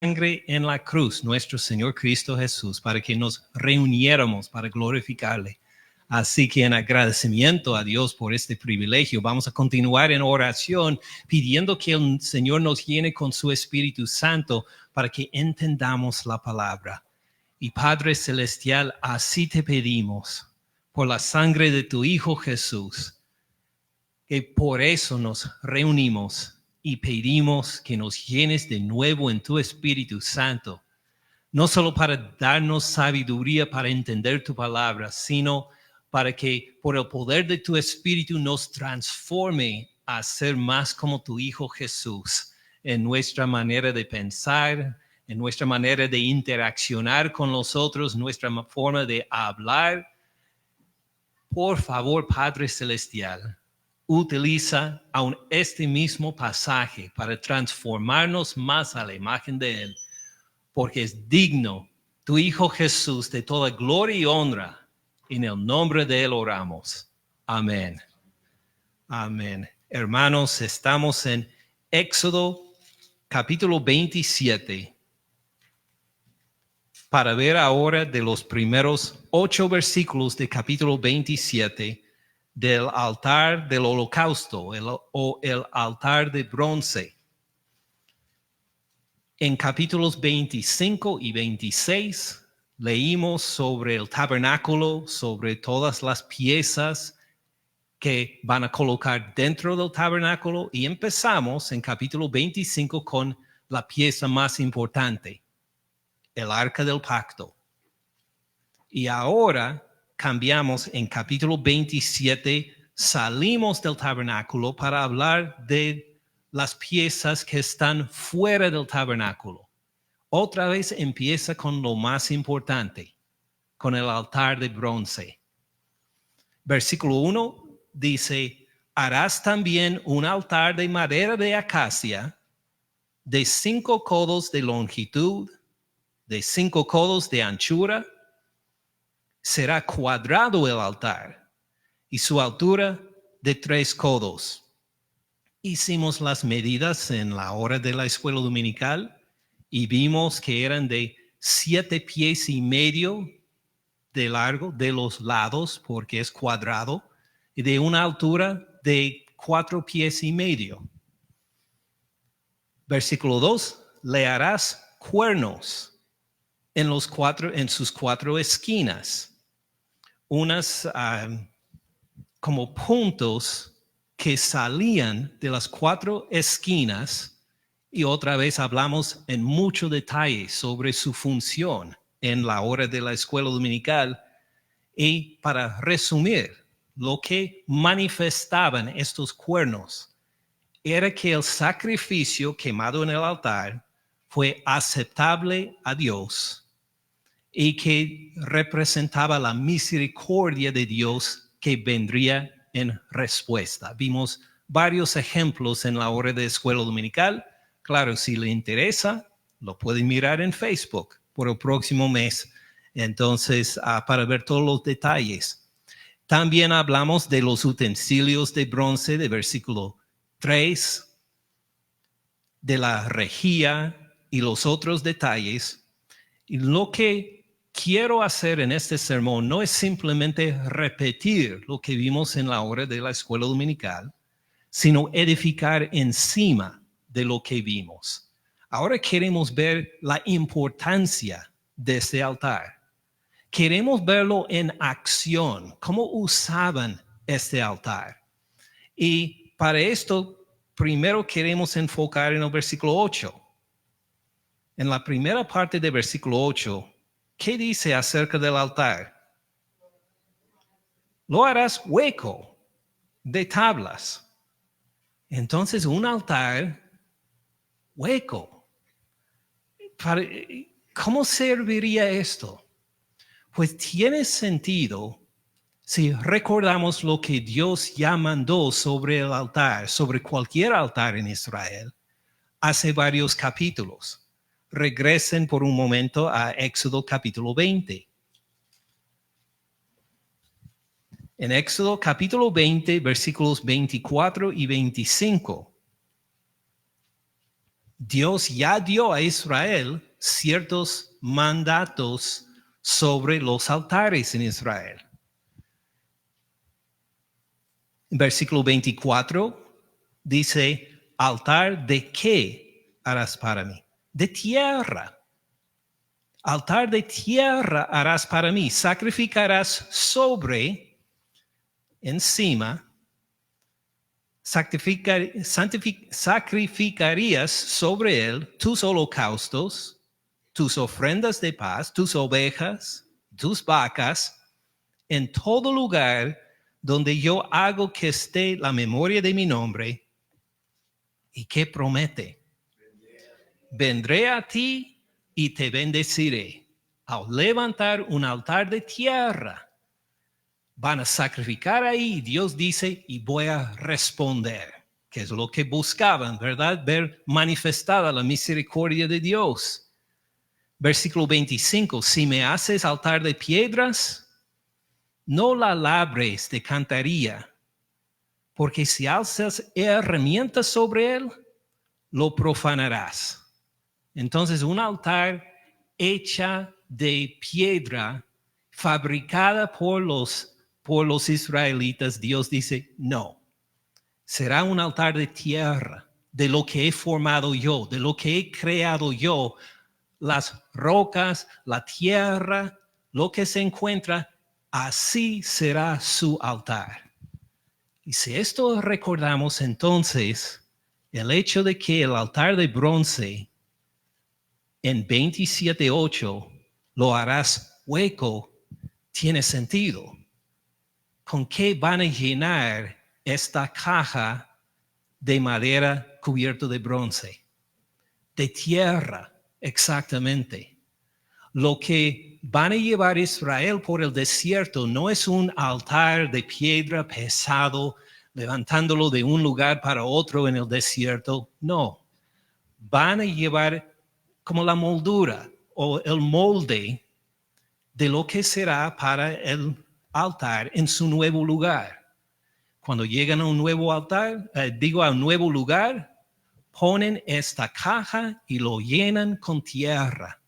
sangre en la cruz, nuestro Señor Cristo Jesús, para que nos reuniéramos para glorificarle. Así que en agradecimiento a Dios por este privilegio, vamos a continuar en oración pidiendo que el Señor nos llene con su Espíritu Santo para que entendamos la palabra. Y Padre Celestial, así te pedimos por la sangre de tu Hijo Jesús, que por eso nos reunimos y pedimos que nos llenes de nuevo en tu Espíritu Santo, no solo para darnos sabiduría para entender tu palabra, sino para que por el poder de tu Espíritu nos transforme a ser más como tu Hijo Jesús en nuestra manera de pensar, en nuestra manera de interaccionar con los otros, nuestra forma de hablar. Por favor, Padre Celestial, utiliza aún este mismo pasaje para transformarnos más a la imagen de Él, porque es digno tu Hijo Jesús de toda gloria y honra. En el nombre de Él oramos. Amén. Amén. Hermanos, estamos en Éxodo capítulo 27 para ver ahora de los primeros 8 versículos de capítulo 27 del altar del holocausto o el altar de bronce. En capítulos 25 y 26 leímos sobre el tabernáculo, sobre todas las piezas que van a colocar dentro del tabernáculo, y empezamos en capítulo 25 con la pieza más importante, el arca del pacto. Y ahora cambiamos en capítulo 27, salimos del tabernáculo para hablar de las piezas que están fuera del tabernáculo. Otra vez empieza con lo más importante, con el altar de bronce. Versículo 1 dice, harás también un altar de madera de acacia de 5 codos de longitud, de 5 codos de anchura. Será cuadrado el altar y su altura de 3 codos. Hicimos las medidas en la hora de la escuela dominical y vimos que eran de 7 pies y medio de largo de los lados, porque es cuadrado, y de una altura de 4 pies y medio. Versículo 2, le harás cuernos en sus 4 esquinas, unas como puntos que salían de las 4 esquinas. Y otra vez hablamos en mucho detalle sobre su función en la hora de la escuela dominical. Y para resumir, lo que manifestaban estos cuernos era que el sacrificio quemado en el altar fue aceptable a Dios y que representaba la misericordia de Dios que vendría en respuesta. Vimos varios ejemplos en la hora de escuela dominical. Claro, si le interesa, lo pueden mirar en Facebook por el próximo mes. Entonces, para ver todos los detalles. También hablamos de los utensilios de bronce de versículo 3, de la rejilla y los otros detalles. Y lo que quiero hacer en este sermón no es simplemente repetir lo que vimos en la hora de la escuela dominical, sino edificar encima de lo que vimos. Ahora queremos ver la importancia de este altar. Queremos verlo en acción, cómo usaban este altar. Y para esto, primero queremos enfocar en el versículo 8. En la primera parte del versículo 8, ¿qué dice acerca del altar? Lo harás hueco de tablas. Entonces, un altar hueco. ¿Cómo serviría esto? Pues tiene sentido si recordamos lo que Dios ya mandó sobre el altar, sobre cualquier altar en Israel, hace varios capítulos. Regresen por un momento a Éxodo capítulo 20. En Éxodo capítulo 20, versículos 24 y 25. Dios ya dio a Israel ciertos mandatos sobre los altares en Israel. En versículo 24 dice, ¿altar de qué harás para mí? De tierra. Altar de tierra harás para mí. Sacrificarás sobre, encima, sacrificarías sobre él tus holocaustos, tus ofrendas de paz, tus ovejas, tus vacas, en todo lugar donde yo hago que esté la memoria de mi nombre. ¿Y qué promete? Vendré a ti y te bendeciré. Al levantar un altar de tierra, van a sacrificar ahí. Dios dice, y voy a responder, que es lo que buscaban, ¿verdad? Ver manifestada la misericordia de Dios. Versículo 25, si me haces altar de piedras, no la labres de cantaría, porque si alzas herramientas sobre él, lo profanarás. Entonces, un altar hecha de piedra, fabricada por los israelitas, Dios dice, no, será un altar de tierra, de lo que he formado yo, de lo que he creado yo, las rocas, la tierra, lo que se encuentra, así será su altar. Y si esto recordamos entonces, el hecho de que el altar de bronce en 27:8 lo harás hueco, tiene sentido. ¿Con qué van a llenar esta caja de madera cubierta de bronce? De tierra, exactamente. Lo que van a llevar Israel por el desierto no es un altar de piedra pesado, levantándolo de un lugar para otro en el desierto. No, van a llevar como la moldura o el molde de lo que será para el altar en su nuevo lugar. Cuando llegan a un nuevo altar, a un nuevo lugar, ponen esta caja y lo llenan con tierra.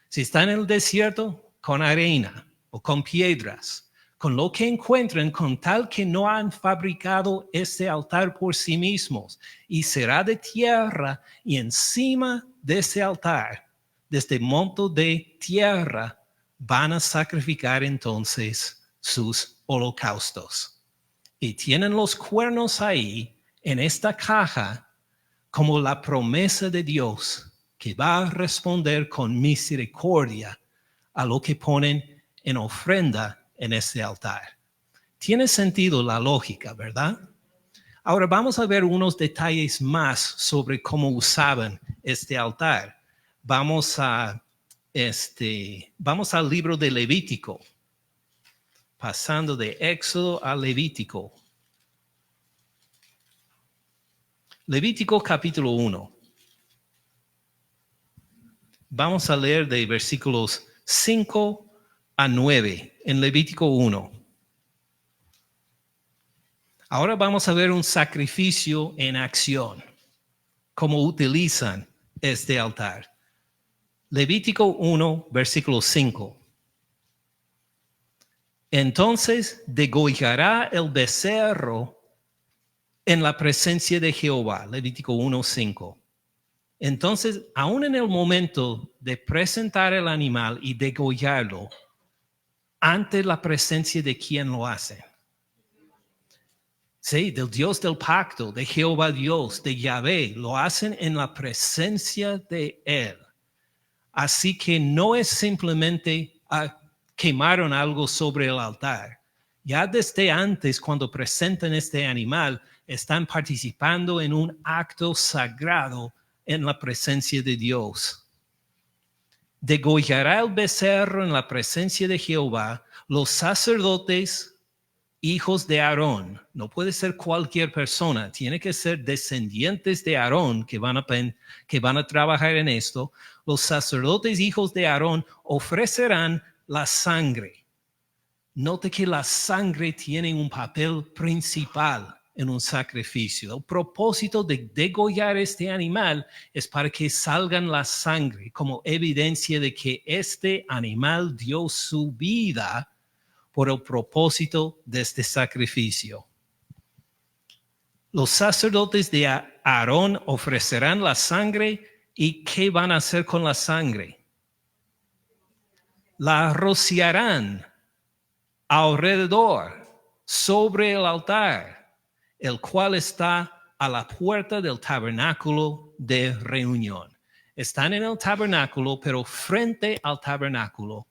Si está en el desierto, con arena o con piedras, con lo que encuentren, con tal que no han fabricado este altar por sí mismos, y será de tierra, y encima de ese altar, de este monto de tierra, van a sacrificar entonces sus holocaustos. Y tienen los cuernos ahí, en esta caja, como la promesa de Dios, que va a responder con misericordia a lo que ponen en ofrenda en este altar. Tiene sentido la lógica, ¿verdad? Ahora vamos a ver unos detalles más sobre cómo usaban este altar. Vamos al libro de Levítico, pasando de Éxodo a Levítico. Levítico capítulo 1. Vamos a leer de versículos 5 a 9 en Levítico 1. Ahora vamos a ver un sacrificio en acción, cómo utilizan este altar. Levítico 1, versículo 5. Entonces degollará el becerro en la presencia de Jehová. Levítico 1, 5. Entonces, aún en el momento de presentar el animal y degollarlo, ante la presencia de quien lo hace. Sí, del Dios del pacto, de Jehová Dios, de Yahvé, lo hacen en la presencia de Él. Así que no es simplemente quemaron algo sobre el altar. Ya desde antes, cuando presentan este animal, están participando en un acto sagrado en la presencia de Dios. Degollará el becerro en la presencia de Jehová. Los sacerdotes, hijos de Aarón, no puede ser cualquier persona, tiene que ser descendientes de Aarón que van a trabajar en esto. Los sacerdotes, hijos de Aarón, ofrecerán la sangre. Note que la sangre tiene un papel principal en un sacrificio. El propósito de degollar este animal es para que salgan la sangre como evidencia de que este animal dio su vida por el propósito de este sacrificio. Los sacerdotes de Aarón ofrecerán la sangre. ¿Y qué van a hacer con la sangre? La rociarán alrededor, sobre el altar, el cual está a la puerta del tabernáculo de reunión. Están en el tabernáculo, pero frente al tabernáculo,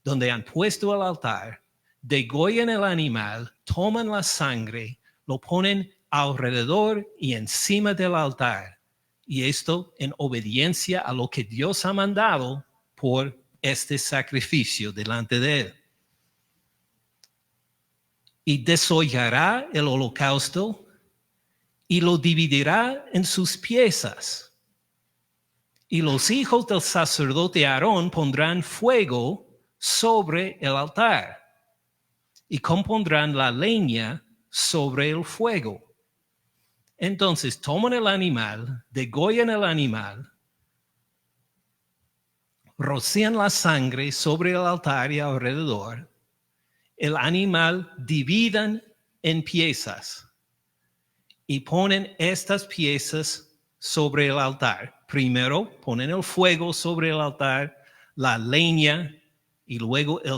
donde han puesto el altar, degollan el animal, toman la sangre, lo ponen alrededor y encima del altar. Y esto en obediencia a lo que Dios ha mandado por este sacrificio delante de él. Y desollará el holocausto y lo dividirá en sus piezas. Y los hijos del sacerdote Aarón pondrán fuego sobre el altar y compondrán la leña sobre el fuego. Entonces toman el animal, degollan el animal, rocian la sangre sobre el altar y alrededor. El animal dividan en piezas y ponen estas piezas sobre el altar. Primero ponen el fuego sobre el altar, la leña y luego el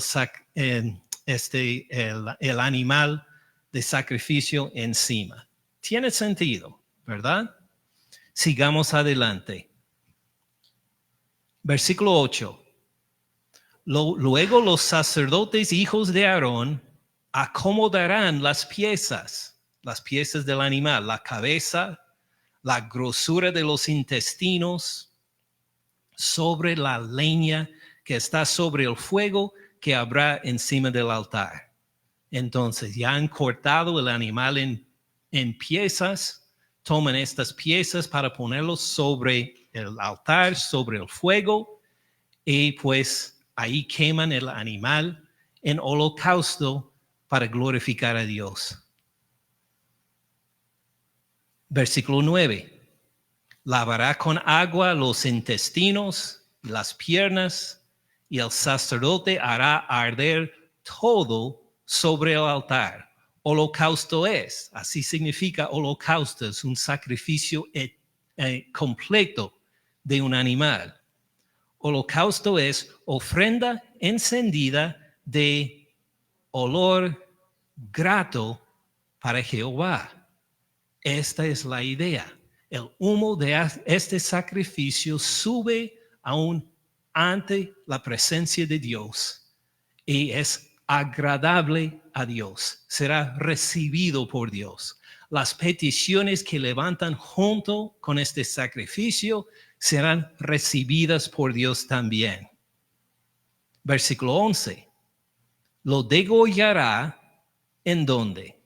animal de sacrificio encima. Tiene sentido, ¿verdad? Sigamos adelante. Versículo 8. Luego los sacerdotes hijos de Aarón acomodarán las piezas del animal, la cabeza, la grosura de los intestinos, sobre la leña que está sobre el fuego que habrá encima del altar. Entonces ya han cortado el animal en piezas, toman estas piezas para ponerlos sobre el altar, sobre el fuego, y pues ahí queman el animal en holocausto para glorificar a Dios. Versículo 9. Lavará con agua los intestinos, las piernas, y el sacerdote hará arder todo sobre el altar. Holocausto es, así significa holocausto, es un sacrificio completo de un animal. Holocausto es ofrenda encendida de olor grato para Jehová. Esta es la idea. El humo de este sacrificio sube aún ante la presencia de Dios y es agradable a Dios. Será recibido por Dios. Las peticiones que levantan junto con este sacrificio serán recibidas por Dios también. Versículo 11. Lo degollará ¿en dónde?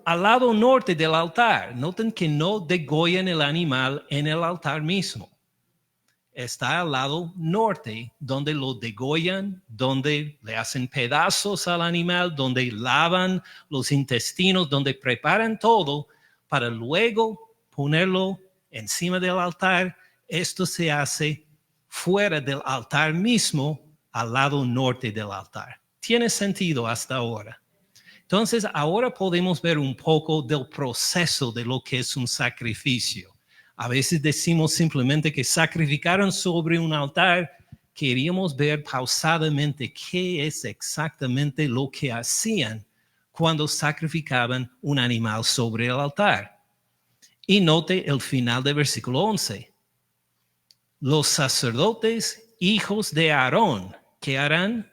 Al lado norte del altar. Noten que no degollan el animal en el altar mismo. Está al lado norte, donde lo degollan, donde le hacen pedazos al animal, donde lavan los intestinos, donde preparan todo para luego ponerlo encima del altar. Esto se hace fuera del altar mismo, al lado norte del altar. ¿Tiene sentido hasta ahora? Entonces, ahora podemos ver un poco del proceso de lo que es un sacrificio. A veces decimos simplemente que sacrificaron sobre un altar. Queríamos ver pausadamente qué es exactamente lo que hacían cuando sacrificaban un animal sobre el altar. Y note el final del versículo 11. Los sacerdotes, hijos de Aarón, ¿qué harán?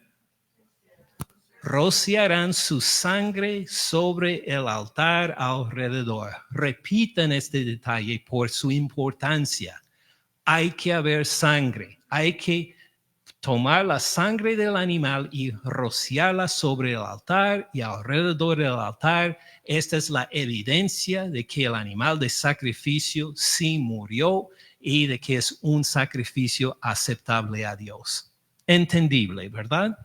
Rociarán su sangre sobre el altar alrededor. Repitan este detalle por su importancia. Hay que haber sangre. Hay que tomar la sangre del animal y rociarla sobre el altar y alrededor del altar. Esta es la evidencia de que el animal de sacrificio sí murió y de que es un sacrificio aceptable a Dios. Entendible, ¿verdad?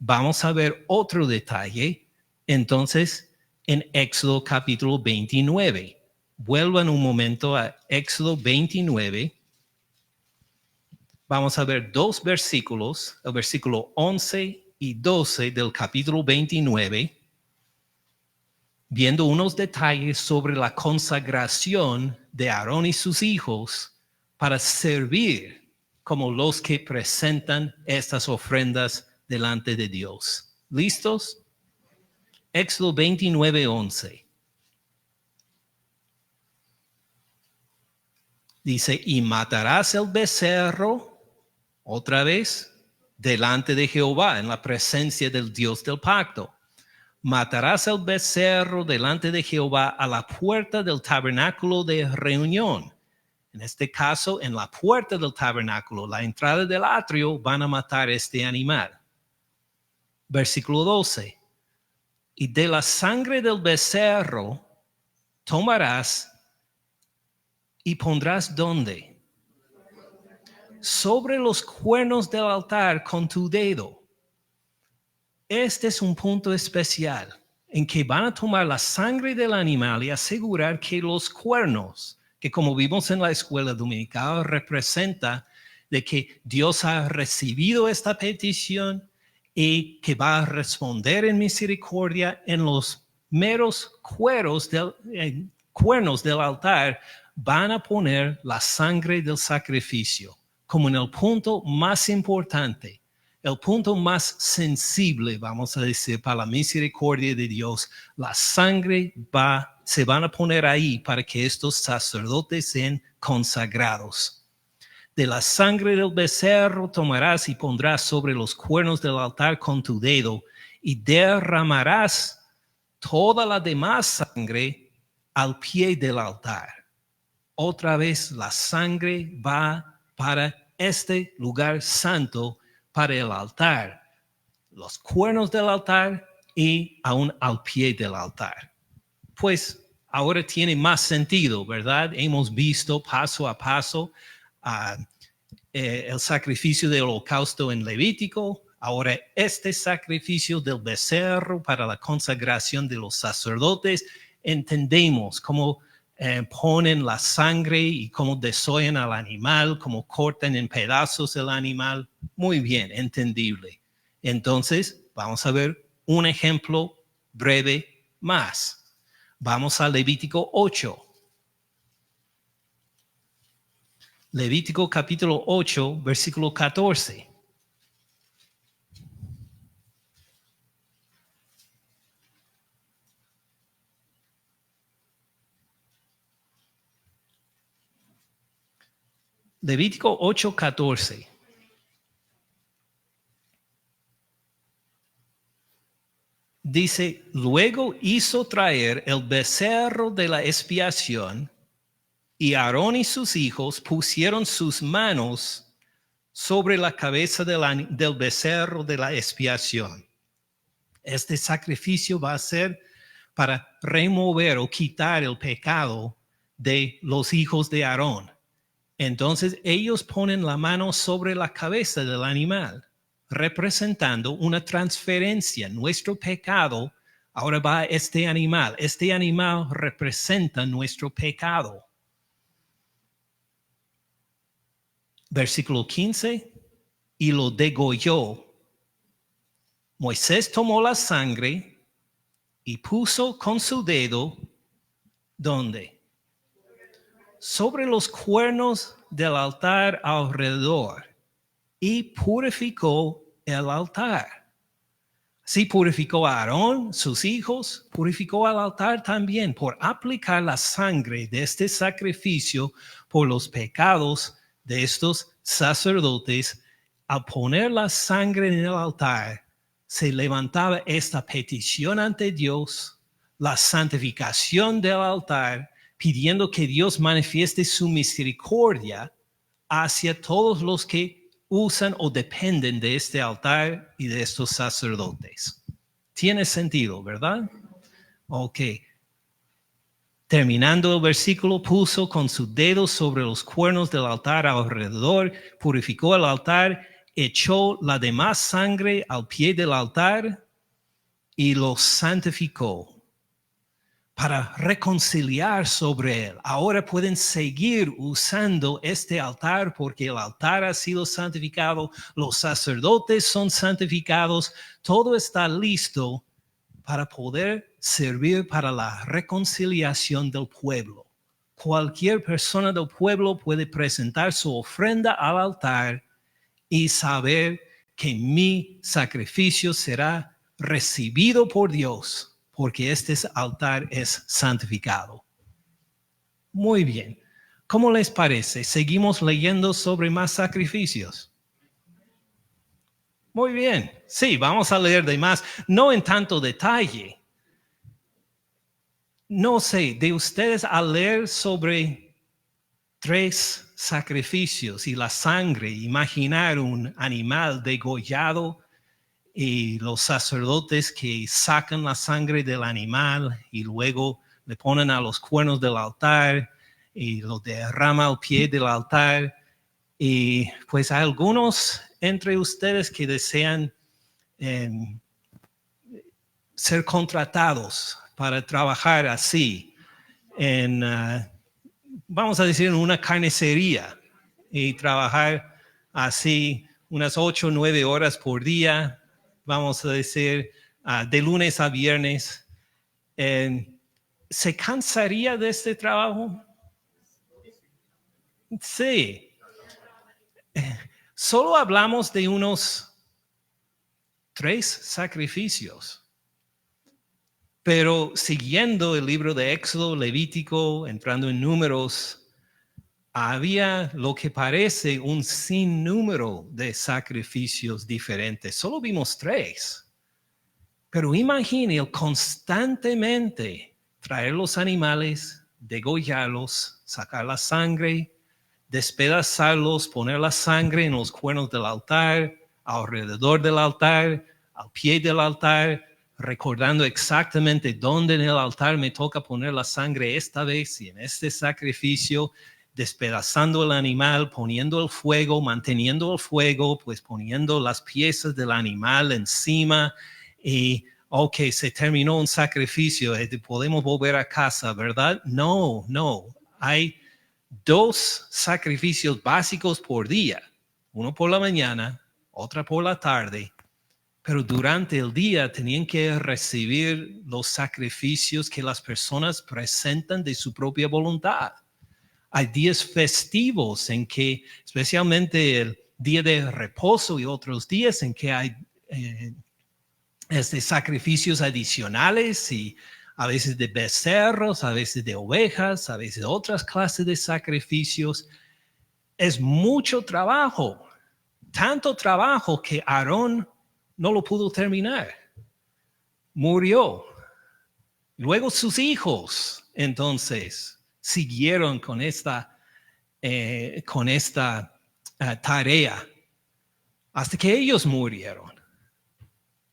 Vamos a ver otro detalle. Entonces, en Éxodo capítulo 29. Vuelvan un momento a Éxodo 29. Vamos a ver dos versículos, el versículo 11 y 12 del capítulo 29, viendo unos detalles sobre la consagración de Aarón y sus hijos para servir como los que presentan estas ofrendas delante de Dios. ¿Listos? Éxodo 29, 11. Dice, y matarás el becerro, otra vez, delante de Jehová, en la presencia del Dios del pacto. Matarás el becerro delante de Jehová a la puerta del tabernáculo de reunión. En este caso, en la puerta del tabernáculo, la entrada del atrio, van a matar este animal. Versículo 12. Y de la sangre del becerro tomarás y pondrás ¿dónde? Sobre los cuernos del altar con tu dedo. Este es un punto especial en que van a tomar la sangre del animal y asegurar que los cuernos, que como vimos en la escuela dominical, representa de que Dios ha recibido esta petición y que va a responder en misericordia en los meros cuernos del altar, van a poner la sangre del sacrificio como en el punto más importante, el punto más sensible, vamos a decir, para la misericordia de Dios. La sangre se van a poner ahí para que estos sacerdotes sean consagrados. De la sangre del becerro tomarás y pondrás sobre los cuernos del altar con tu dedo y derramarás toda la demás sangre al pie del altar. Otra vez la sangre va para este lugar santo, para el altar, los cuernos del altar y aún al pie del altar. Pues ahora tiene más sentido, ¿verdad? Hemos visto paso a paso el sacrificio del holocausto en Levítico. Ahora este sacrificio del becerro para la consagración de los sacerdotes, entendemos cómo ponen la sangre y cómo desollan al animal, cómo cortan en pedazos el animal. Muy bien, entendible. Entonces, vamos a ver un ejemplo breve más. Vamos a Levítico 8. Levítico capítulo 8, versículo 14. Levítico 8, 14. Dice, luego hizo traer el becerro de la expiación, y Aarón y sus hijos pusieron sus manos sobre la cabeza del becerro de la expiación. Este sacrificio va a ser para remover o quitar el pecado de los hijos de Aarón. Entonces ellos ponen la mano sobre la cabeza del animal, representando una transferencia. Nuestro pecado ahora va a este animal. Este animal representa nuestro pecado. Versículo 15, y lo degolló. Moisés tomó la sangre y puso con su dedo, ¿dónde? Sobre los cuernos del altar alrededor, y purificó el altar. Sí, purificó a Aarón, sus hijos, purificó al altar también por aplicar la sangre de este sacrificio por los pecados de estos sacerdotes. Al poner la sangre en el altar, se levantaba esta petición ante Dios, la santificación del altar, pidiendo que Dios manifieste su misericordia hacia todos los que usan o dependen de este altar y de estos sacerdotes. Tiene sentido, ¿verdad? Ok. Terminando el versículo, puso con su dedo sobre los cuernos del altar alrededor, purificó el altar, echó la demás sangre al pie del altar y lo santificó. para reconciliar sobre él. Ahora pueden seguir usando este altar porque el altar ha sido santificado, los sacerdotes son santificados, todo está listo para poder servir para la reconciliación del pueblo. Cualquier persona del pueblo puede presentar su ofrenda al altar y saber que mi sacrificio será recibido por Dios, porque este altar es santificado. Muy bien. ¿Cómo les parece? ¿Seguimos leyendo sobre más sacrificios? Muy bien. Sí, vamos a leer de más, no en tanto detalle. No sé, de ustedes al leer sobre 3 sacrificios y la sangre, imaginar un animal degollado y los sacerdotes que sacan la sangre del animal y luego le ponen a los cuernos del altar y lo derrama al pie del altar. Y pues hay algunos entre ustedes que desean ser contratados para trabajar así vamos a decir, en una carnicería y trabajar así unas 8 o 9 horas por día, vamos a decir, de lunes a viernes. ¿Se cansaría de este trabajo? Sí. Solo hablamos de unos 3 sacrificios. Pero siguiendo el libro de Éxodo, Levítico, entrando en Números, había lo que parece un sinnúmero de sacrificios diferentes. Solo vimos 3. Pero imagine constantemente traer los animales, degollarlos, sacar la sangre, despedazarlos, poner la sangre en los cuernos del altar, alrededor del altar, al pie del altar, recordando exactamente dónde en el altar me toca poner la sangre esta vez y en este sacrificio, despedazando el animal, poniendo el fuego, manteniendo el fuego, pues poniendo las piezas del animal encima y ok, se terminó un sacrificio, podemos volver a casa, ¿verdad? No, hay 2 sacrificios básicos por día, uno por la mañana, otra por la tarde, pero durante el día tenían que recibir los sacrificios que las personas presentan de su propia voluntad. Hay días festivos en que, especialmente el día de reposo y otros días en que hay sacrificios adicionales y a veces de becerros, a veces de ovejas, a veces de otras clases de sacrificios. Es mucho trabajo, tanto trabajo que Aarón no lo pudo terminar. Murió. Luego sus hijos, entonces, siguieron con esta tarea hasta que ellos murieron.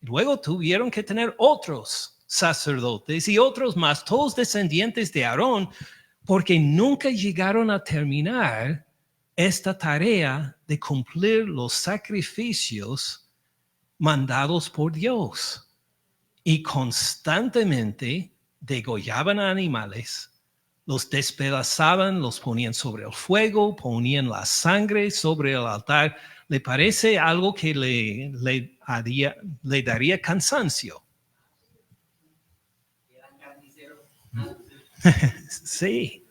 Luego tuvieron que tener otros sacerdotes y otros más, todos descendientes de Aarón, porque nunca llegaron a terminar esta tarea de cumplir los sacrificios mandados por Dios. Y constantemente degollaban animales, los despedazaban, los ponían sobre el fuego, ponían la sangre sobre el altar. ¿Le parece algo que le daría cansancio? Sí.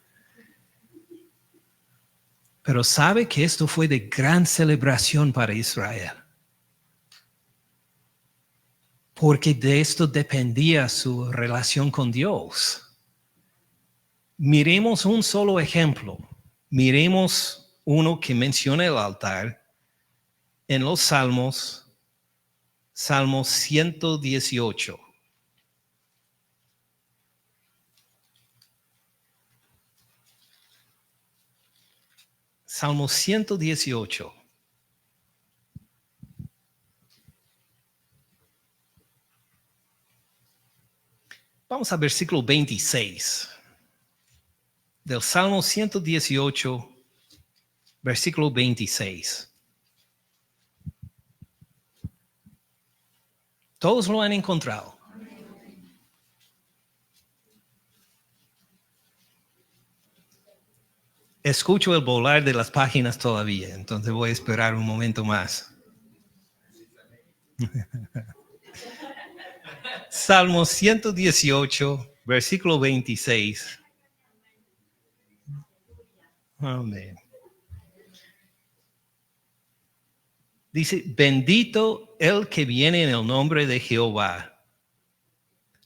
Pero sabe que esto fue de gran celebración para Israel. Porque de esto dependía su relación con Dios. Miremos un solo ejemplo. Miremos uno que menciona el altar en los Salmos, Salmo 118. Salmo 118. Vamos al versículo 26. Del Salmo 118, versículo 26. Todos lo han encontrado. Escucho el volar de las páginas todavía, entonces voy a esperar un momento más. Salmo 118, versículo 26. Amén. Dice, bendito el que viene en el nombre de Jehová.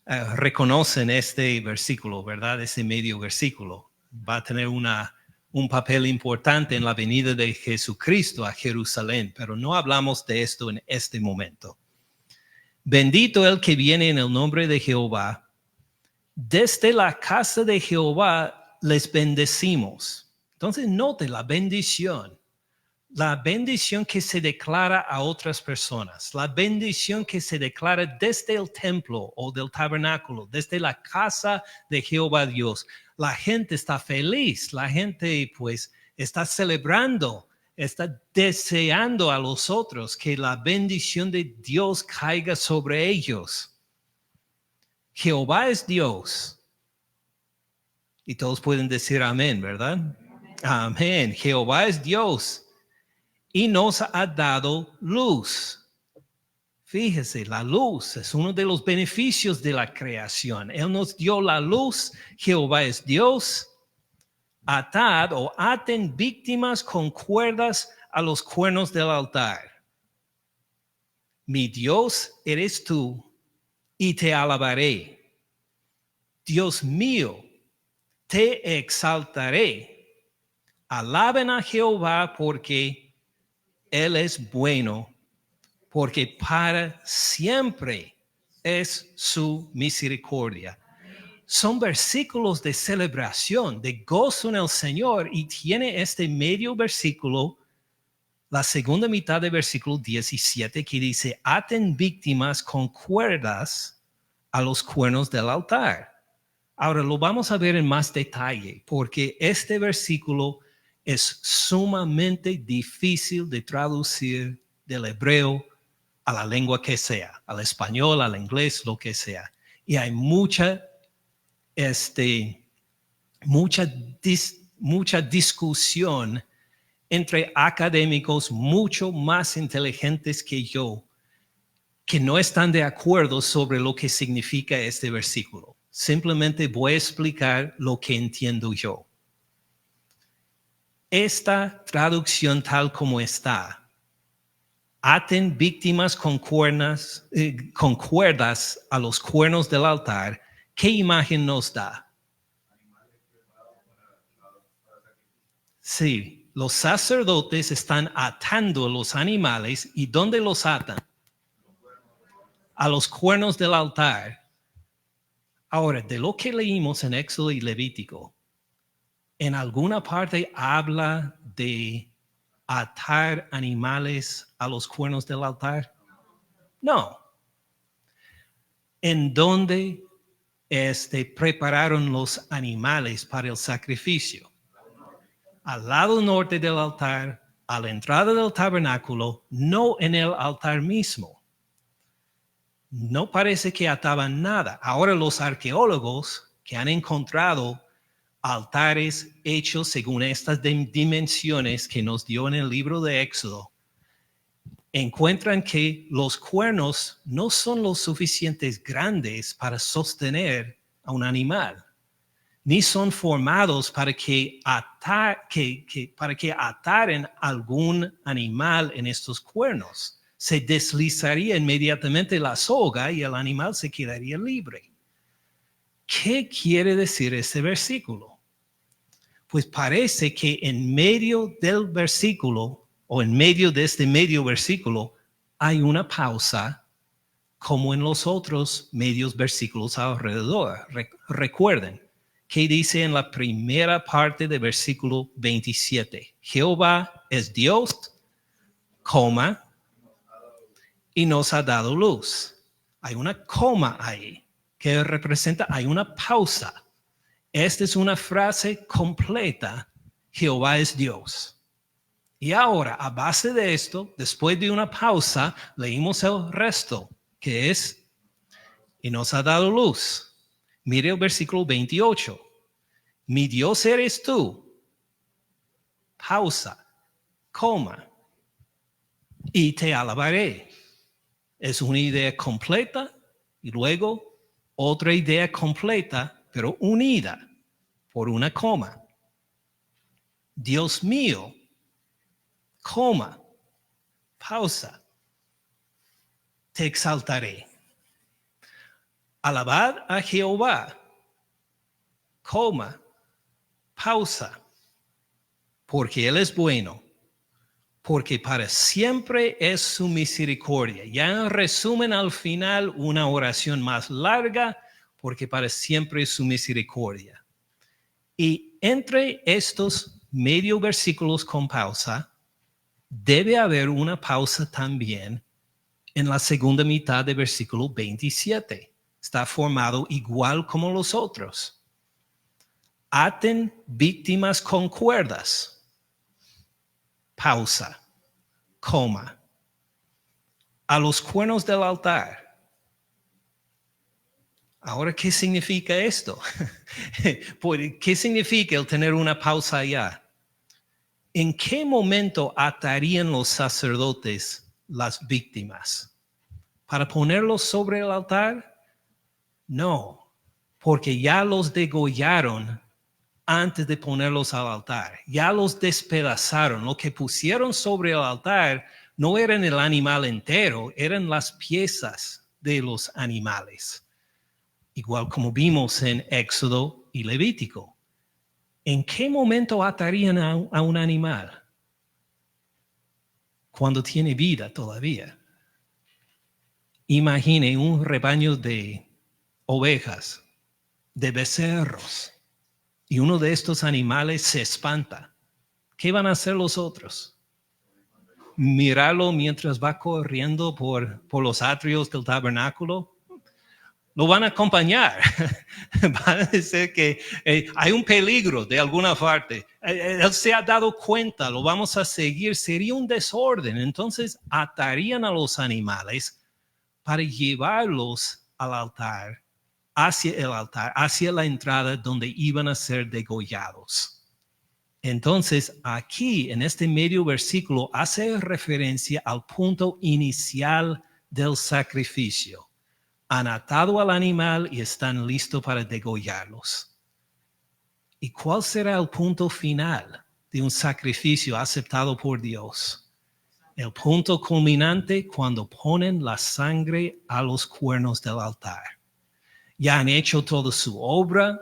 Reconocen este versículo, ¿verdad? Ese medio versículo. Va a tener un papel importante en la venida de Jesucristo a Jerusalén, pero no hablamos de esto en este momento. Bendito el que viene en el nombre de Jehová. Desde la casa de Jehová les bendecimos. Entonces note la bendición que se declara a otras personas, la bendición que se declara desde el templo o del tabernáculo, desde la casa de Jehová Dios. La gente está feliz, la gente pues está celebrando, está deseando a los otros que la bendición de Dios caiga sobre ellos. Jehová es Dios. Y todos pueden decir amén, ¿verdad? Amén. Jehová es Dios. Y nos ha dado luz. Fíjese, la luz es uno de los beneficios de la creación. Él nos dio la luz. Jehová es Dios. Atad o aten víctimas con cuerdas a los cuernos del altar. Mi Dios eres tú y te alabaré. Dios mío, te exaltaré. Alaben a Jehová porque Él es bueno, porque para siempre es su misericordia. Son versículos de celebración, de gozo en el Señor, y tiene este medio versículo, la segunda mitad del versículo 17, que dice, aten víctimas con cuerdas a los cuernos del altar. Ahora lo vamos a ver en más detalle, porque este versículo es sumamente difícil de traducir del hebreo a la lengua que sea, al español, al inglés, lo que sea. Y hay mucha discusión entre académicos mucho más inteligentes que yo, que no están de acuerdo sobre lo que significa este versículo. Simplemente voy a explicar lo que entiendo yo. Esta traducción tal como está, aten víctimas con cuerdas a los cuernos del altar, ¿qué imagen nos da? Sí, los sacerdotes están atando a los animales. ¿Y dónde los atan? A los cuernos del altar. Ahora, de lo que leímos en Éxodo y Levítico, ¿en alguna parte habla de atar animales a los cuernos del altar? No. ¿En dónde prepararon los animales para el sacrificio? Al lado norte del altar, a la entrada del tabernáculo, no en el altar mismo. No parece que ataban nada. Ahora los arqueólogos que han encontrado altares hechos según estas dimensiones que nos dio en el libro de Éxodo, encuentran que los cuernos no son lo suficientes grandes para sostener a un animal, ni son formados para que ataren algún animal en estos cuernos. Se deslizaría inmediatamente la soga y el animal se quedaría libre. ¿Qué quiere decir este versículo? Pues parece que en medio del versículo, o en medio de este medio versículo, hay una pausa, como en los otros medios versículos alrededor. Recuerden, ¿qué dice en la primera parte del versículo 27? Jehová es Dios, coma, y nos ha dado luz. Hay una coma ahí, que representa, hay una pausa. Esta es una frase completa. Jehová es Dios. Y ahora, a base de esto, después de una pausa, leímos el resto, que es, y nos ha dado luz. Mire el versículo 28. Mi Dios eres tú. pausa, coma, y te alabaré. Es una idea completa y luego otra idea completa, pero unida por una coma. Dios mío, coma, pausa, te exaltaré. Alabad a Jehová, coma, pausa, porque Él es bueno, porque para siempre es su misericordia. Ya en resumen, al final, una oración más larga, porque para siempre es su misericordia. Y entre estos medio versículos con pausa, debe haber una pausa también en la segunda mitad del versículo 27. Está formado igual como los otros. Aten víctimas con cuerdas. Pausa. Coma. A los cuernos del altar. Ahora, ¿qué significa esto? ¿Qué significa el tener una pausa allá? ¿En qué momento atarían los sacerdotes las víctimas? ¿Para ponerlos sobre el altar? No, porque ya los degollaron antes de ponerlos al altar. Ya los despedazaron. Lo que pusieron sobre el altar no eran el animal entero, eran las piezas de los animales. Igual como vimos en Éxodo y Levítico. ¿En qué momento atarían a un animal? Cuando tiene vida todavía. Imagine un rebaño de ovejas, de becerros, y uno de estos animales se espanta. ¿Qué van a hacer los otros? Mirarlo mientras va corriendo por los atrios del tabernáculo. Lo van a acompañar. Van a decir que hay un peligro de alguna parte. Él se ha dado cuenta, lo vamos a seguir. Sería un desorden. Entonces atarían a los animales para llevarlos al altar, hacia la entrada donde iban a ser degollados. Entonces, aquí en este medio versículo hace referencia al punto inicial del sacrificio. Han atado al animal y están listos para degollarlos. ¿Y cuál será el punto final de un sacrificio aceptado por Dios? El punto culminante cuando ponen la sangre a los cuernos del altar. Ya han hecho toda su obra,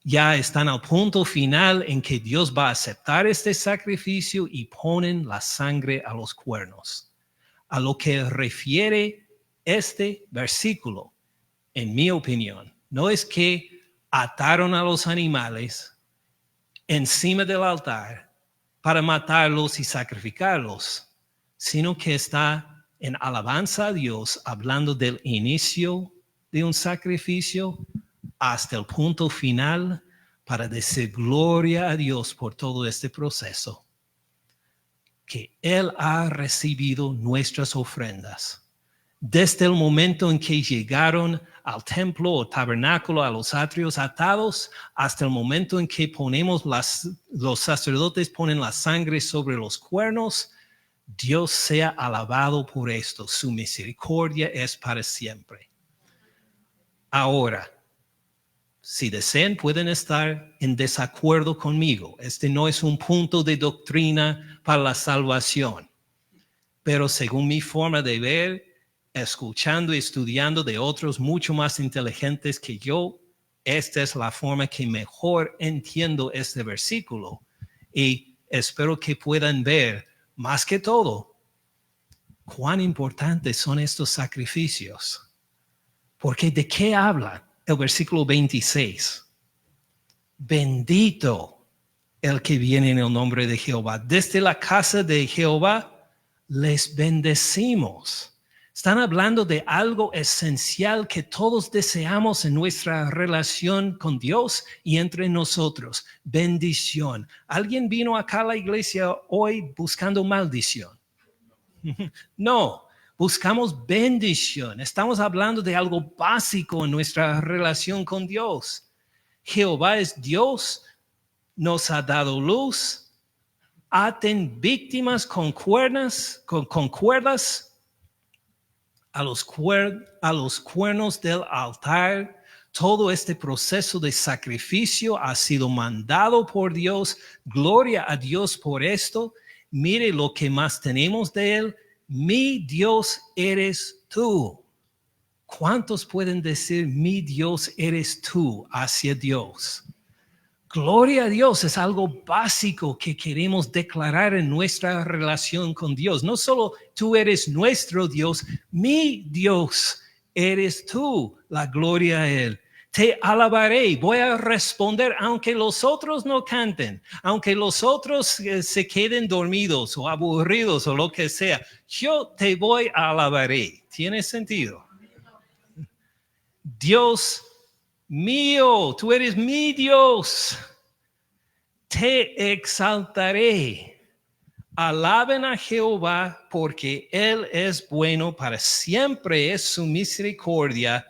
ya están al punto final en que Dios va a aceptar este sacrificio y ponen la sangre a los cuernos. A lo que refiere este versículo, en mi opinión, no es que ataron a los animales encima del altar para matarlos y sacrificarlos, sino que está en alabanza a Dios, hablando del inicio de un sacrificio hasta el punto final, para decir gloria a Dios por todo este proceso, que Él ha recibido nuestras ofrendas. Desde el momento en que llegaron al templo o tabernáculo, a los atrios atados, hasta el momento en que los sacerdotes ponen la sangre sobre los cuernos, Dios sea alabado por esto. Su misericordia es para siempre. Ahora, si desean, pueden estar en desacuerdo conmigo. Este no es un punto de doctrina para la salvación. Pero según mi forma de ver, escuchando y estudiando de otros mucho más inteligentes que yo, esta es la forma que mejor entiendo este versículo. Y espero que puedan ver, más que todo, cuán importantes son estos sacrificios. Porque ¿de qué habla el versículo 26? Bendito el que viene en el nombre de Jehová. Desde la casa de Jehová les bendecimos. Están hablando de algo esencial que todos deseamos en nuestra relación con Dios y entre nosotros. Bendición. ¿Alguien vino acá a la iglesia hoy buscando maldición? No, buscamos bendición. Estamos hablando de algo básico en nuestra relación con Dios. Jehová es Dios, nos ha dado luz, Aten víctimas con cuerdas a los cuernos del altar. Todo este proceso de sacrificio ha sido mandado por Dios. Gloria a Dios por esto. Mire lo que más tenemos de Él. Mi Dios eres tú. ¿Cuántos pueden decir, mi Dios eres tú hacia Dios? Gloria a Dios es algo básico que queremos declarar en nuestra relación con Dios. No solo tú eres nuestro Dios, mi Dios eres tú. La gloria a Él. Te alabaré, voy a responder aunque los otros no canten, aunque los otros se queden dormidos o aburridos o lo que sea. Yo te voy a alabaré. ¿Tiene sentido? Dios mío, tú eres mi Dios. Te exaltaré. Alaben a Jehová porque Él es bueno, para siempre es su misericordia.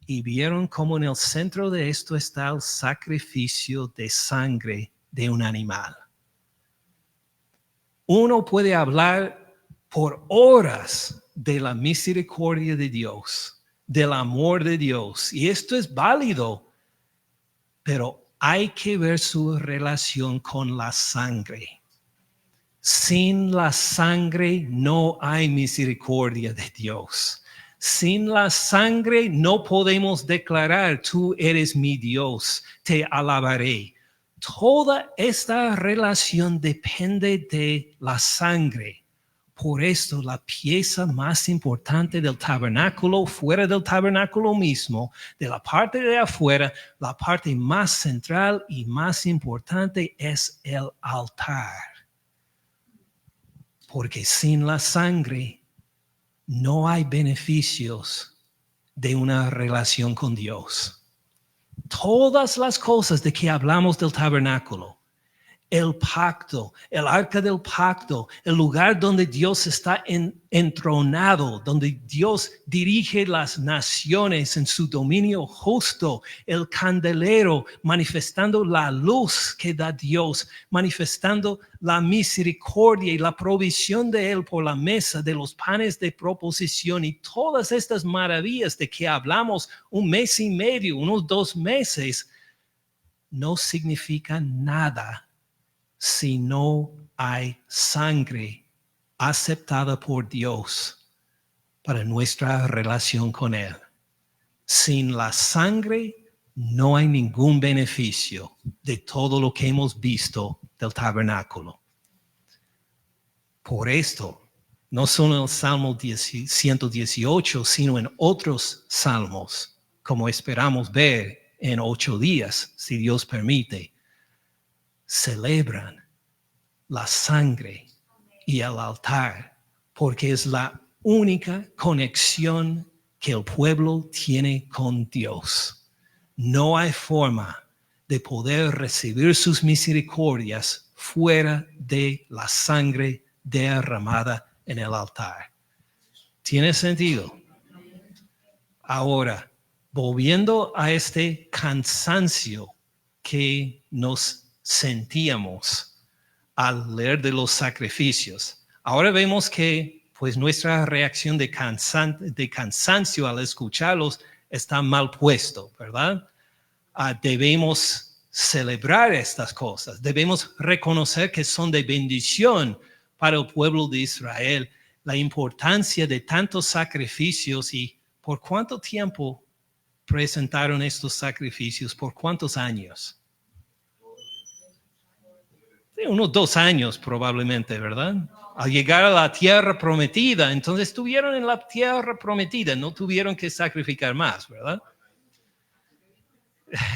Y vieron cómo en el centro de esto está el sacrificio de sangre de un animal. Uno puede hablar por horas de la misericordia de Dios, del amor de Dios. Y esto es válido, pero hay que ver su relación con la sangre. Sin la sangre no hay misericordia de Dios. Sin la sangre no podemos declarar, tú eres mi Dios, te alabaré. Toda esta relación depende de la sangre. Por esto, la pieza más importante del tabernáculo, fuera del tabernáculo mismo, de la parte de afuera, la parte más central y más importante es el altar. Porque sin la sangre no hay beneficios de una relación con Dios. Todas las cosas de que hablamos del tabernáculo, el pacto, el arca del pacto, el lugar donde Dios está entronado, donde Dios dirige las naciones en su dominio justo, el candelero manifestando la luz que da Dios, manifestando la misericordia y la provisión de Él por la mesa de los panes de proposición y todas estas maravillas de que hablamos un mes y medio, unos 2 meses, no significan nada si no hay sangre aceptada por Dios para nuestra relación con Él. Sin la sangre no hay ningún beneficio de todo lo que hemos visto del tabernáculo. Por esto, no solo en el Salmo 118, sino en otros salmos, como esperamos ver en 8 días, si Dios permite, celebran la sangre y el altar, porque es la única conexión que el pueblo tiene con Dios. No hay forma de poder recibir sus misericordias fuera de la sangre derramada en el altar. ¿Tiene sentido? Ahora, volviendo a este cansancio que nos sentíamos al leer de los sacrificios. Ahora vemos que pues nuestra reacción de cansancio al escucharlos está mal puesto, ¿verdad? Debemos celebrar estas cosas, debemos reconocer que son de bendición para el pueblo de Israel, la importancia de tantos sacrificios y por cuánto tiempo presentaron estos sacrificios, por cuántos años. Unos 2 años probablemente, ¿verdad? Al llegar a la tierra prometida, entonces estuvieron en la tierra prometida, no tuvieron que sacrificar más, ¿verdad?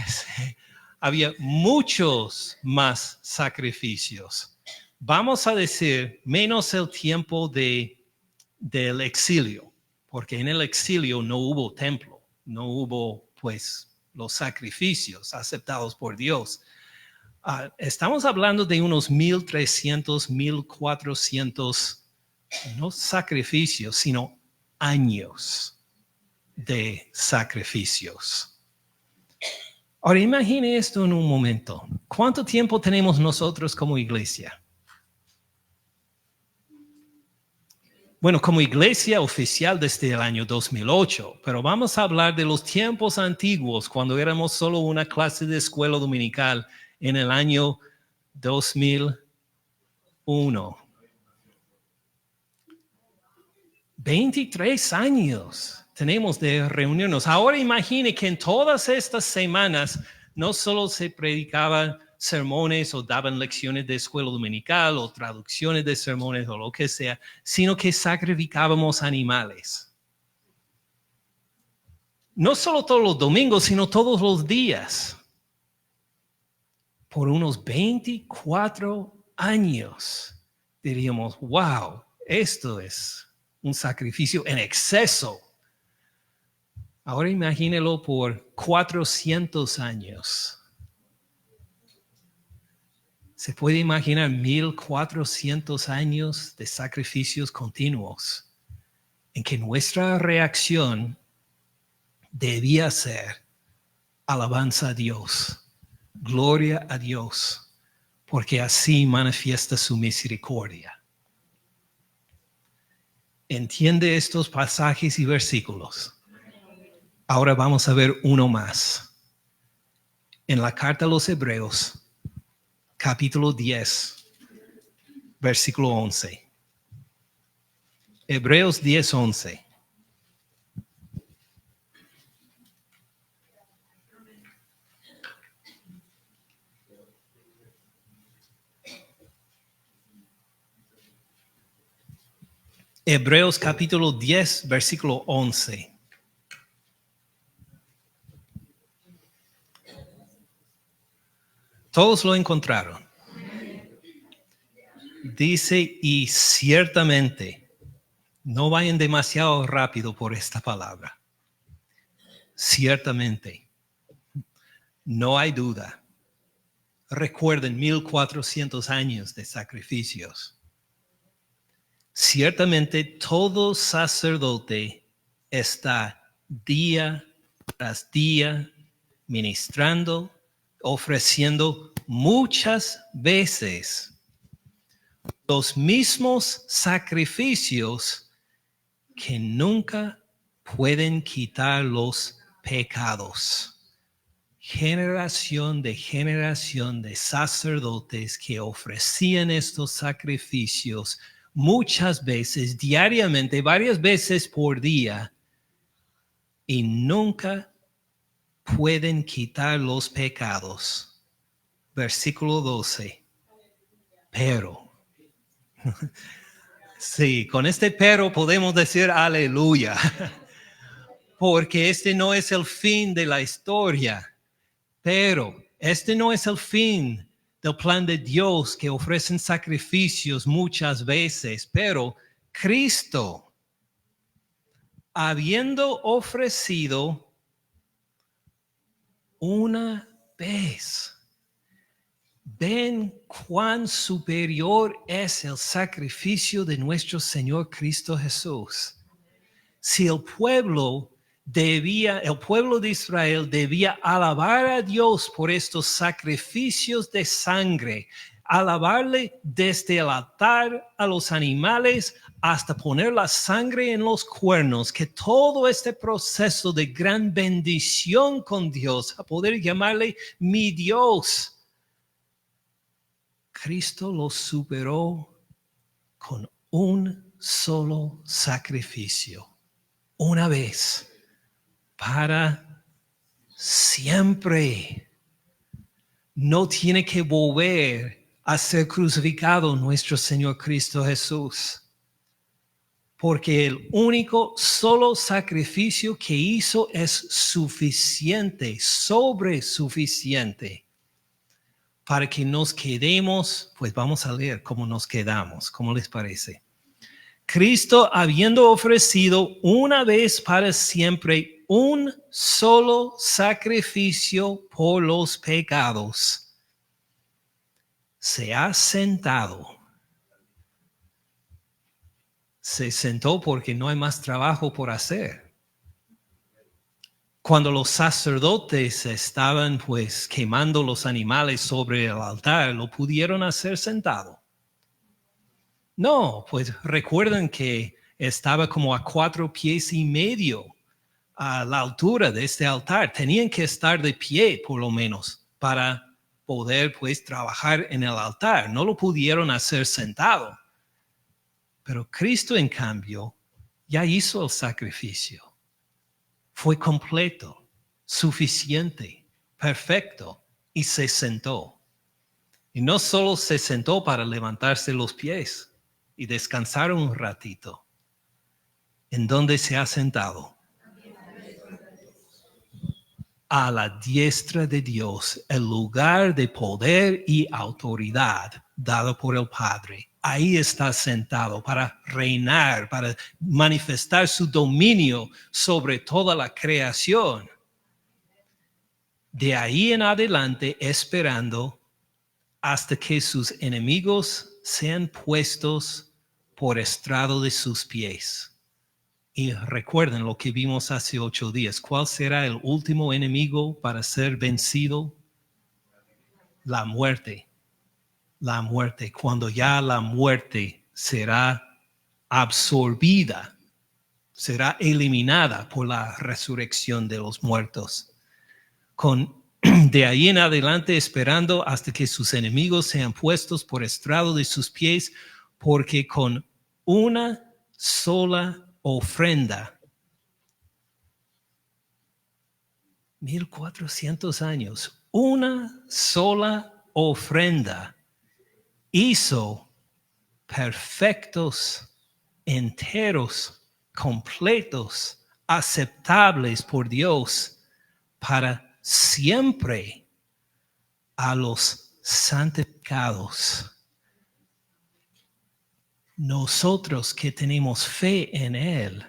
Sí. Había muchos más sacrificios. Vamos a decir, menos el tiempo del exilio, porque en el exilio no hubo templo, no hubo pues los sacrificios aceptados por Dios. Estamos hablando de unos 1,300, 1,400, no sacrificios, sino años de sacrificios. Ahora imagine esto en un momento. ¿Cuánto tiempo tenemos nosotros como iglesia? Bueno, como iglesia oficial desde el año 2008, pero vamos a hablar de los tiempos antiguos, cuando éramos solo una clase de escuela dominical en el año 2001. 23 años tenemos de reunirnos. Ahora imagine que en todas estas semanas no solo se predicaban sermones o daban lecciones de escuela dominical o traducciones de sermones o lo que sea, sino que sacrificábamos animales. No solo todos los domingos, sino todos los días. Por unos 24 años diríamos, wow, esto es un sacrificio en exceso. Ahora imagínelo por 400 años. Se puede imaginar 1400 años de sacrificios continuos en que nuestra reacción debía ser alabanza a Dios, gloria a Dios, porque así manifiesta su misericordia. ¿Entiende estos pasajes y versículos? Ahora vamos a ver uno más. En la carta a los Hebreos, capítulo 10, versículo 11. Hebreos 10, 11. Hebreos capítulo 10, versículo 11. Todos lo encontraron. Dice, y ciertamente, no vayan demasiado rápido por esta palabra. Ciertamente, no hay duda. Recuerden 1400 años de sacrificios. Ciertamente todo sacerdote está día tras día ministrando, ofreciendo muchas veces los mismos sacrificios que nunca pueden quitar los pecados. Generación de sacerdotes que ofrecían estos sacrificios muchas veces, diariamente, varias veces por día, y nunca pueden quitar los pecados. Versículo 12. Pero, sí, con este pero podemos decir aleluya, porque este no es el fin de la historia, pero este no es el fin del plan de Dios, que ofrecen sacrificios muchas veces, pero Cristo, habiendo ofrecido una vez, ven cuán superior es el sacrificio de nuestro Señor Cristo Jesús. Si el pueblo de Israel debía alabar a Dios por estos sacrificios de sangre, alabarle desde el altar a los animales hasta poner la sangre en los cuernos, que todo este proceso de gran bendición con Dios, a poder llamarle mi Dios, Cristo lo superó con un solo sacrificio, una vez, para siempre. No tiene que volver a ser crucificado nuestro Señor Cristo Jesús, porque el único solo sacrificio que hizo es suficiente, sobresuficiente, para que nos quedemos. Pues vamos a leer cómo nos quedamos. ¿Cómo les parece? Cristo, habiendo ofrecido una vez para siempre un solo sacrificio por los pecados, se ha sentado. Se sentó porque no hay más trabajo por hacer. Cuando los sacerdotes estaban pues quemando los animales sobre el altar, ¿lo pudieron hacer sentado? No, pues recuerden que estaba como a 4 pies y medio a la altura de este altar. Tenían que estar de pie, por lo menos, para poder pues trabajar en el altar. No lo pudieron hacer sentado. Pero Cristo, en cambio, ya hizo el sacrificio. Fue completo, suficiente, perfecto, y se sentó. Y no solo se sentó para levantarse los pies y descansar un ratito. ¿En dónde se ha sentado? A la diestra de Dios, el lugar de poder y autoridad dado por el Padre. Ahí está sentado para reinar, para manifestar su dominio sobre toda la creación. De ahí en adelante, esperando hasta que sus enemigos sean puestos por estrado de sus pies. Y recuerden lo que vimos hace 8 días. ¿Cuál será el último enemigo para ser vencido? La muerte. La muerte. Cuando ya la muerte será absorbida, será eliminada por la resurrección de los muertos. De ahí en adelante esperando hasta que sus enemigos sean puestos por estrado de sus pies, porque con una sola ofrenda, 1400 años, una sola ofrenda hizo perfectos, enteros, completos, aceptables por Dios para siempre a los santificados. Nosotros que tenemos fe en Él,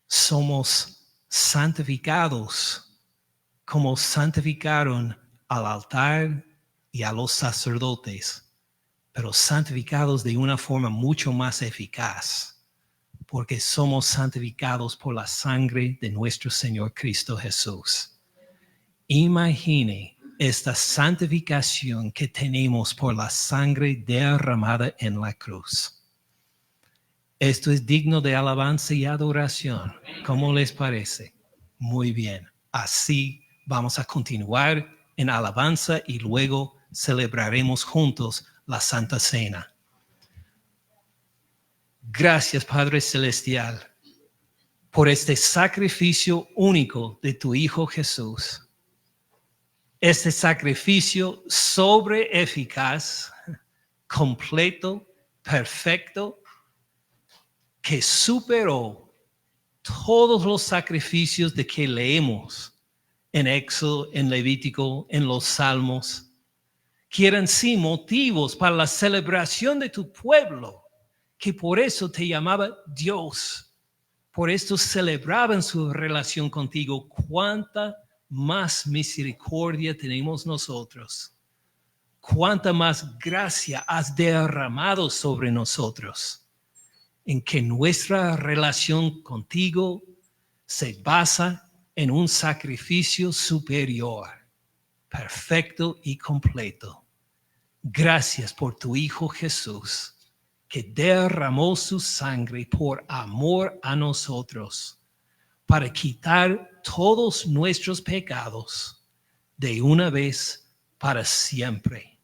somos santificados como santificaron al altar y a los sacerdotes, pero santificados de una forma mucho más eficaz, porque somos santificados por la sangre de nuestro Señor Cristo Jesús. Imagine esta santificación que tenemos por la sangre derramada en la cruz. Esto es digno de alabanza y adoración. ¿Cómo les parece? Muy bien. Así vamos a continuar en alabanza y luego celebraremos juntos la Santa Cena. Gracias, Padre Celestial, por este sacrificio único de tu Hijo Jesús. Este sacrificio sobre eficaz, completo, perfecto, que superó todos los sacrificios de que leemos en Éxodo, en Levítico, en los Salmos, que eran sí motivos para la celebración de tu pueblo, que por eso te llamaba Dios, por esto celebraban su relación contigo. Cuánta más misericordia tenemos nosotros, cuánta más gracia has derramado sobre nosotros, en que nuestra relación contigo se basa en un sacrificio superior, perfecto y completo. Gracias por tu Hijo Jesús, que derramó su sangre por amor a nosotros, para quitar todos nuestros pecados de una vez para siempre.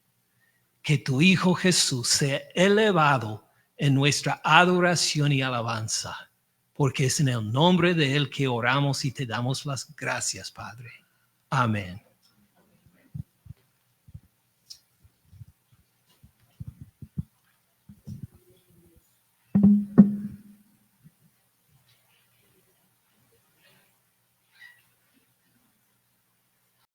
Que tu Hijo Jesús sea elevado en nuestra adoración y alabanza, porque es en el nombre de Él que oramos y te damos las gracias, Padre. Amén.